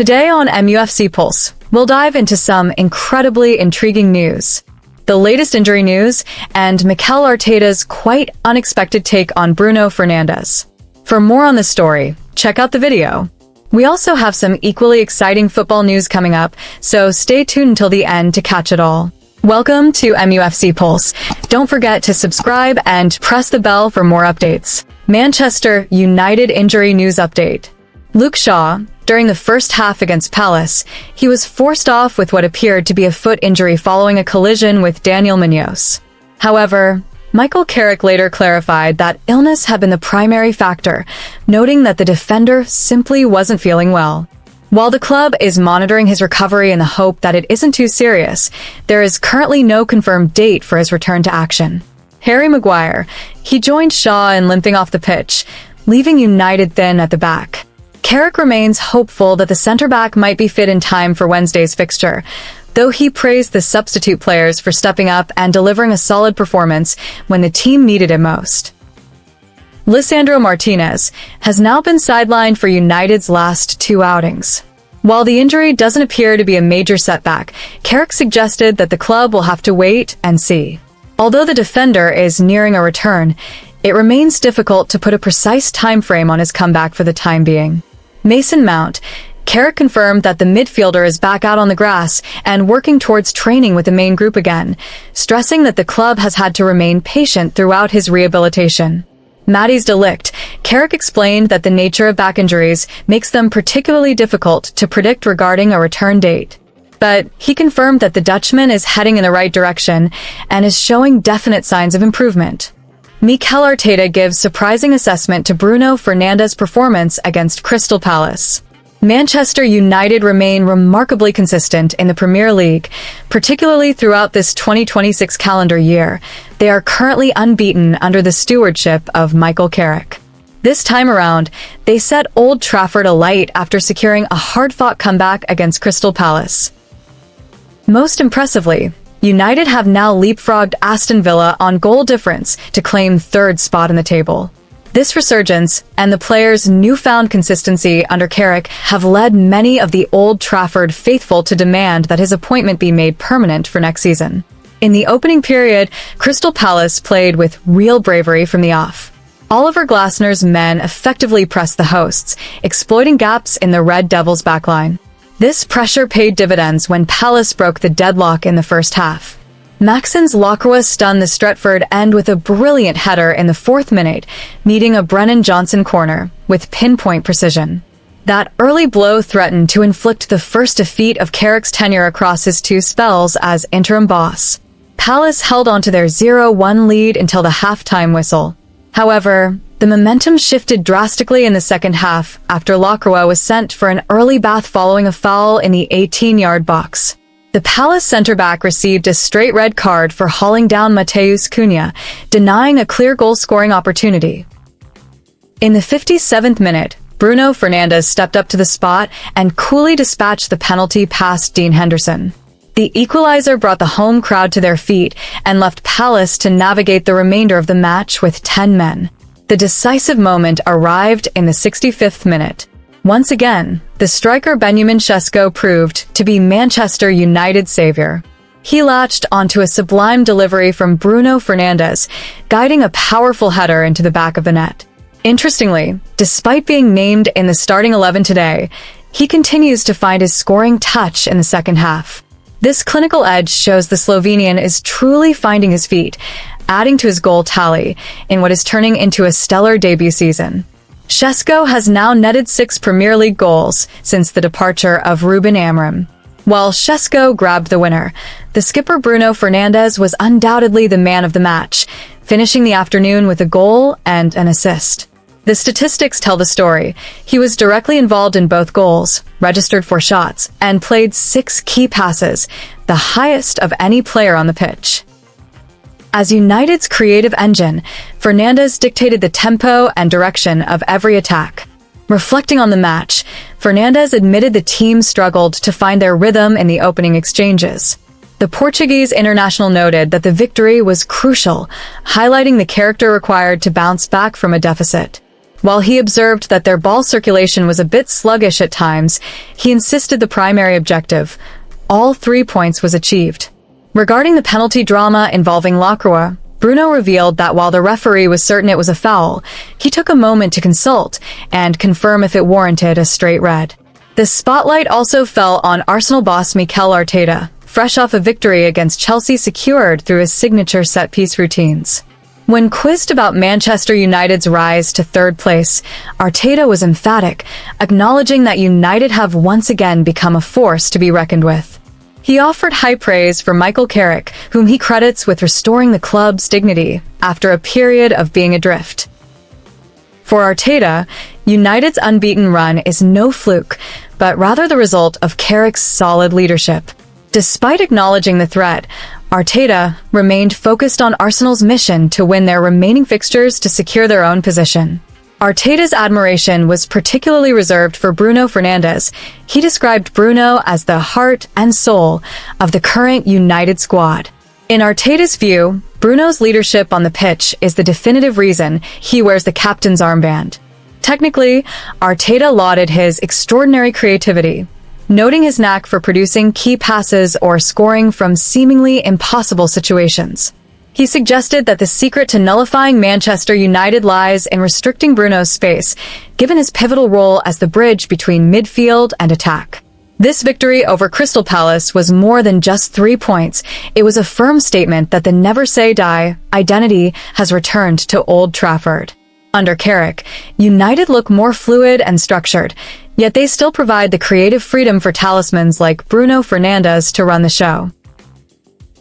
Today on MUFC Pulse, we'll dive into some incredibly intriguing news, the latest injury news, and Mikel Arteta's quite unexpected take on Bruno Fernandes. For more on this story, check out the video. We also have some equally exciting football news coming up, so stay tuned until the end to catch it all. Welcome to MUFC Pulse. Don't forget to subscribe and press the bell for more updates. Manchester United injury news update. Luke Shaw, during the first half against Palace, he was forced off with what appeared to be a foot injury following a collision with Daniel Munoz. However, Mikel Carrick later clarified that illness had been the primary factor, noting that the defender simply wasn't feeling well. While the club is monitoring his recovery in the hope that it isn't too serious, there is currently no confirmed date for his return to action. Harry Maguire, he joined Shaw in limping off the pitch, leaving United thin at the back. Carrick remains hopeful that the centre-back might be fit in time for Wednesday's fixture, though he praised the substitute players for stepping up and delivering a solid performance when the team needed it most. Lisandro Martinez has now been sidelined for United's last two outings. While the injury doesn't appear to be a major setback, Carrick suggested that the club will have to wait and see. Although the defender is nearing a return, it remains difficult to put a precise time frame on his comeback for the time being. Mason Mount, Carrick confirmed that the midfielder is back out on the grass and working towards training with the main group again, stressing that the club has had to remain patient throughout his rehabilitation. Matthijs de Ligt, Carrick explained that the nature of back injuries makes them particularly difficult to predict regarding a return date. But he confirmed that the Dutchman is heading in the right direction and is showing definite signs of improvement. Mikel Arteta gives surprising assessment to Bruno Fernandes' performance against Crystal Palace. Manchester United remain remarkably consistent in the Premier League, particularly throughout this 2026 calendar year. They are currently unbeaten under the stewardship of Mikel Carrick. This time around, they set Old Trafford alight after securing a hard-fought comeback against Crystal Palace. Most impressively, United have now leapfrogged Aston Villa on goal difference to claim third spot in the table. This resurgence and the players' newfound consistency under Carrick have led many of the Old Trafford faithful to demand that his appointment be made permanent for next season. In the opening period, Crystal Palace played with real bravery from the off. Oliver Glasner's men effectively pressed the hosts, exploiting gaps in the Red Devils' backline. This pressure paid dividends when Palace broke the deadlock in the first half. Maxence Lacroix stunned the Stretford end with a brilliant header in the 4th minute, meeting a Brennan Johnson corner with pinpoint precision. That early blow threatened to inflict the first defeat of Carrick's tenure across his two spells as interim boss. Palace held onto their 0-1 lead until the halftime whistle. However, the momentum shifted drastically in the second half after Lacroix was sent for an early bath following a foul in the 18-yard box. The Palace centre-back received a straight red card for hauling down Matheus Cunha, denying a clear goal-scoring opportunity. In the 57th minute, Bruno Fernandes stepped up to the spot and coolly dispatched the penalty past Dean Henderson. The equalizer brought the home crowd to their feet and left Palace to navigate the remainder of the match with 10 men. The decisive moment arrived in the 65th minute. Once again, the striker Benjamin Sesko proved to be Manchester United's savior. He latched onto a sublime delivery from Bruno Fernandes, guiding a powerful header into the back of the net. Interestingly, despite being named in the starting 11 today, he continues to find his scoring touch in the second half. This clinical edge shows the Slovenian is truly finding his feet, adding to his goal tally in what is turning into a stellar debut season. Sesko has now netted 6 Premier League goals since the departure of Ruben Amorim. While Sesko grabbed the winner, the skipper Bruno Fernandes was undoubtedly the man of the match, finishing the afternoon with a goal and an assist. The statistics tell the story. He was directly involved in both goals, registered 4 shots, and played 6 key passes, the highest of any player on the pitch. As United's creative engine, Fernandes dictated the tempo and direction of every attack. Reflecting on the match, Fernandes admitted the team struggled to find their rhythm in the opening exchanges. The Portuguese international noted that the victory was crucial, highlighting the character required to bounce back from a deficit. While he observed that their ball circulation was a bit sluggish at times, he insisted the primary objective, all 3 points, was achieved. Regarding the penalty drama involving Lacroix, Bruno revealed that while the referee was certain it was a foul, he took a moment to consult and confirm if it warranted a straight red. The spotlight also fell on Arsenal boss Mikel Arteta, fresh off a victory against Chelsea secured through his signature set-piece routines. When quizzed about Manchester United's rise to third place, Arteta was emphatic, acknowledging that United have once again become a force to be reckoned with. He offered high praise for Michael Carrick, whom he credits with restoring the club's dignity after a period of being adrift. For Arteta, United's unbeaten run is no fluke, but rather the result of Carrick's solid leadership. Despite acknowledging the threat, Arteta remained focused on Arsenal's mission to win their remaining fixtures to secure their own position. Arteta's admiration was particularly reserved for Bruno Fernandes. He described Bruno as the heart and soul of the current United squad. In Arteta's view, Bruno's leadership on the pitch is the definitive reason he wears the captain's armband. Technically, Arteta lauded his extraordinary creativity, noting his knack for producing key passes or scoring from seemingly impossible situations. He suggested that the secret to nullifying Manchester United lies in restricting Bruno's space, given his pivotal role as the bridge between midfield and attack. This victory over Crystal Palace was more than just 3 points. It was a firm statement that the never-say-die identity has returned to Old Trafford. Under Carrick, United look more fluid and structured, yet they still provide the creative freedom for talismans like Bruno Fernandes to run the show.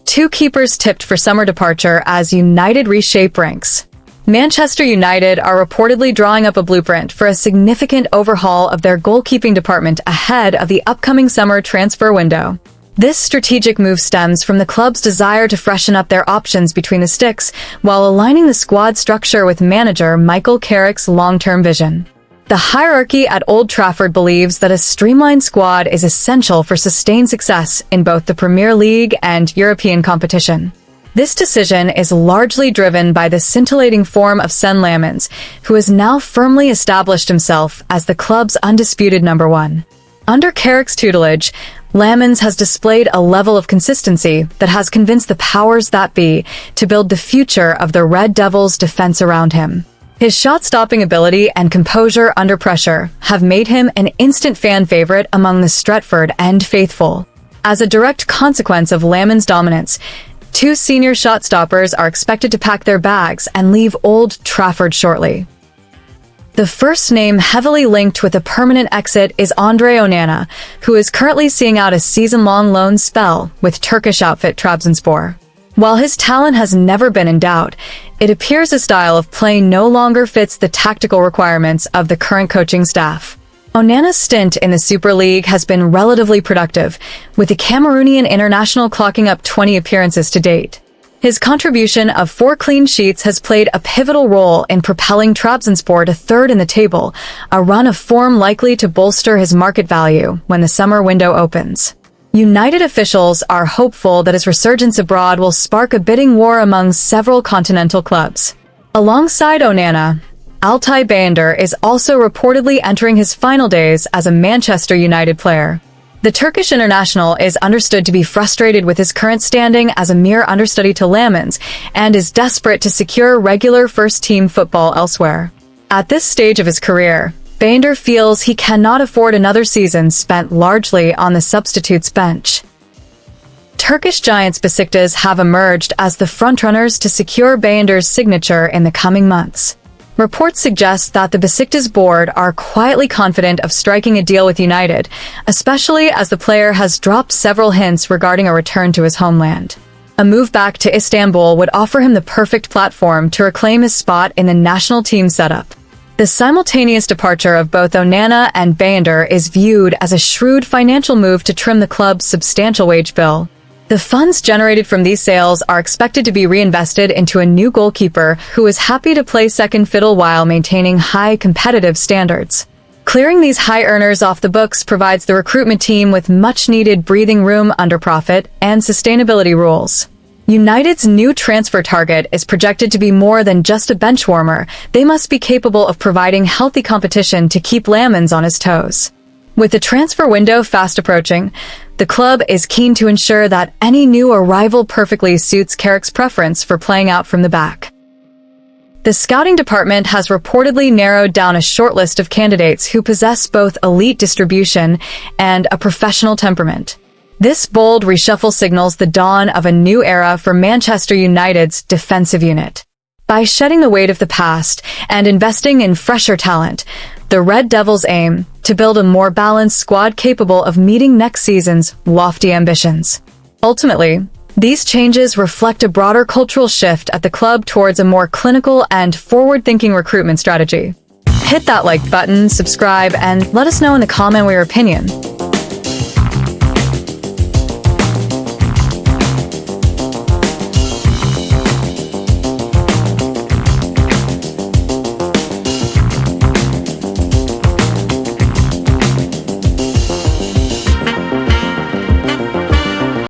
2 keepers tipped for summer departure as United reshape ranks. Manchester United are reportedly drawing up a blueprint for a significant overhaul of their goalkeeping department ahead of the upcoming summer transfer window. This strategic move stems from the club's desire to freshen up their options between the sticks while aligning the squad structure with manager Michael Carrick's long-term vision. The hierarchy at Old Trafford believes that a streamlined squad is essential for sustained success in both the Premier League and European competition. This decision is largely driven by the scintillating form of Sen Lammens, who has now firmly established himself as the club's undisputed number 1. Under Carrick's tutelage, Lammens has displayed a level of consistency that has convinced the powers that be to build the future of the Red Devils' defense around him. His shot-stopping ability and composure under pressure have made him an instant fan favorite among the Stretford End faithful. As a direct consequence of Lammens' dominance, 2 senior shot-stoppers are expected to pack their bags and leave Old Trafford shortly. The first name heavily linked with a permanent exit is Andre Onana, who is currently seeing out a season-long loan spell with Turkish outfit Trabzonspor. While his talent has never been in doubt, it appears his style of play no longer fits the tactical requirements of the current coaching staff. Onana's stint in the Super League has been relatively productive, with the Cameroonian international clocking up 20 appearances to date. His contribution of 4 clean sheets has played a pivotal role in propelling Trabzonspor to third in the table, a run of form likely to bolster his market value when the summer window opens. United officials are hopeful that his resurgence abroad will spark a bidding war among several continental clubs. Alongside Onana, Altay Bayındır is also reportedly entering his final days as a Manchester United player. The Turkish international is understood to be frustrated with his current standing as a mere understudy to Lammens and is desperate to secure regular first-team football elsewhere. At this stage of his career, Bayındır feels he cannot afford another season spent largely on the substitutes bench. Turkish giants Besiktas have emerged as the frontrunners to secure Bayındır's signature in the coming months. Reports suggest that the Besiktas board are quietly confident of striking a deal with United, especially as the player has dropped several hints regarding a return to his homeland. A move back to Istanbul would offer him the perfect platform to reclaim his spot in the national team setup. The simultaneous departure of both Onana and Bayındır is viewed as a shrewd financial move to trim the club's substantial wage bill. The funds generated from these sales are expected to be reinvested into a new goalkeeper who is happy to play second fiddle while maintaining high competitive standards. Clearing these high earners off the books provides the recruitment team with much-needed breathing room under profit and sustainability rules. United's new transfer target is projected to be more than just a bench warmer. They must be capable of providing healthy competition to keep Lamens on his toes. With the transfer window fast approaching, the club is keen to ensure that any new arrival perfectly suits Carrick's preference for playing out from the back. The scouting department has reportedly narrowed down a short list of candidates who possess both elite distribution and a professional temperament. This bold reshuffle signals the dawn of a new era for Manchester United's defensive unit. By shedding the weight of the past and investing in fresher talent, the Red Devils aim to build a more balanced squad capable of meeting next season's lofty ambitions. Ultimately, these changes reflect a broader cultural shift at the club towards a more clinical and forward-thinking recruitment strategy. Hit that like button, subscribe, and let us know in the comment your opinion.